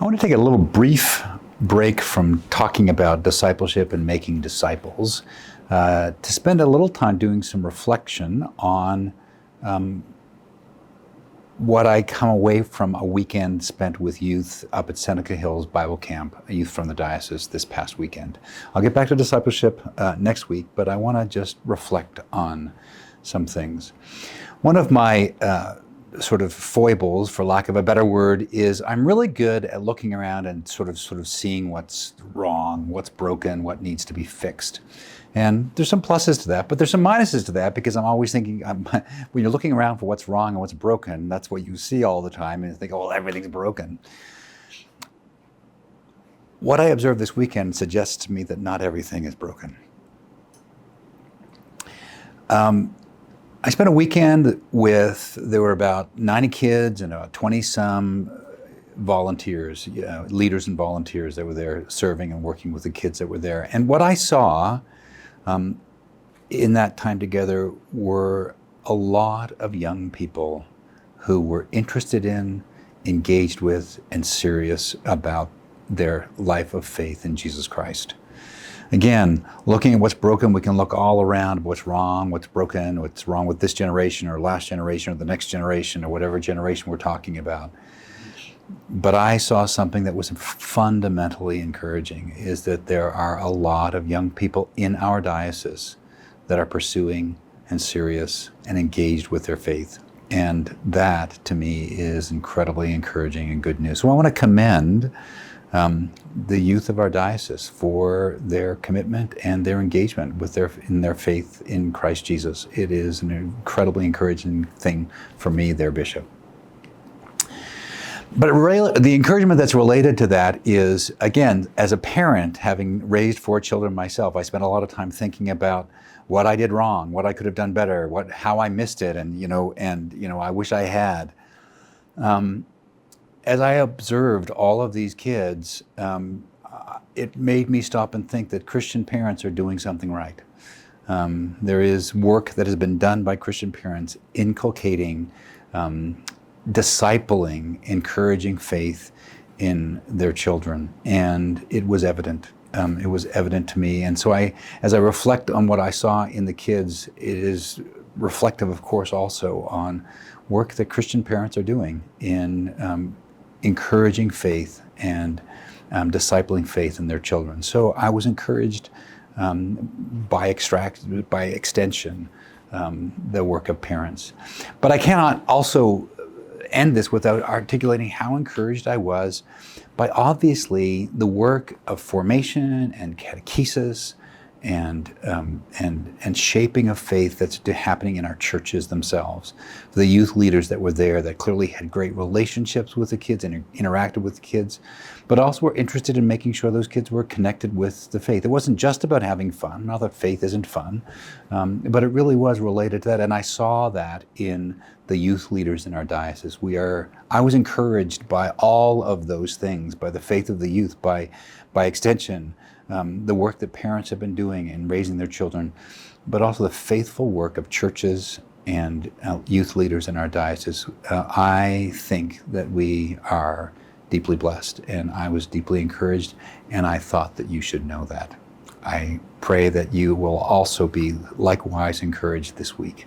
I want to take a little brief break from talking about discipleship and making disciples to spend a little time doing some reflection on what I come away from a weekend spent with youth up at Seneca Hills Bible Camp, youth from the diocese this past weekend. I'll get back to discipleship next week, but I want to just reflect on some things. One of my sort of foibles, for lack of a better word, is I'm really good at looking around and sort of seeing what's wrong, what's broken, what needs to be fixed. And there's some pluses to that, but there's some minuses to that, because I'm always thinking, when you're looking around for what's wrong and what's broken, that's what you see all the time, and you think, oh, well, everything's broken. What I observed this weekend suggests to me that not everything is broken. I spent a weekend there were about 90 kids and about 20-some volunteers, leaders and volunteers that were there serving and working with the kids that were there. And what I saw in that time together were a lot of young people who were interested in, engaged with, and serious about their life of faith in Jesus Christ. Again, looking at what's broken, we can look all around what's wrong, what's broken, what's wrong with this generation or last generation or the next generation or whatever generation we're talking about. But I saw something that was fundamentally encouraging, is that there are a lot of young people in our diocese that are pursuing and serious and engaged with their faith. And that, to me, is incredibly encouraging and good news. So I want to commend the youth of our diocese for their commitment and their engagement with in their faith in Christ Jesus. It is an incredibly encouraging thing for me, their bishop. But the encouragement that's related to that is, again, as a parent, having raised 4 children myself, I spent a lot of time thinking about what I did wrong, what I could have done better, how I missed it, and I wish I had. As I observed all of these kids, it made me stop and think that Christian parents are doing something right. There is work that has been done by Christian parents inculcating, discipling, encouraging faith in their children, and it was evident. It was evident to me, and so as I reflect on what I saw in the kids, it is reflective, of course, also on work that Christian parents are doing in encouraging faith and discipling faith in their children. So I was encouraged by extension, the work of parents. But I cannot also end this without articulating how encouraged I was by, obviously, the work of formation and catechesis and shaping of faith that's happening in our churches themselves. The youth leaders that were there that clearly had great relationships with the kids and interacted with the kids, but also were interested in making sure those kids were connected with the faith. It wasn't just about having fun, not that faith isn't fun, but it really was related to that, and I saw that in the youth leaders in our diocese. I was encouraged by all of those things, by the faith of the youth, by extension, the work that parents have been doing in raising their children, but also the faithful work of churches and youth leaders in our diocese. I think that we are deeply blessed, and I was deeply encouraged, and I thought that you should know that. I pray that you will also be likewise encouraged this week.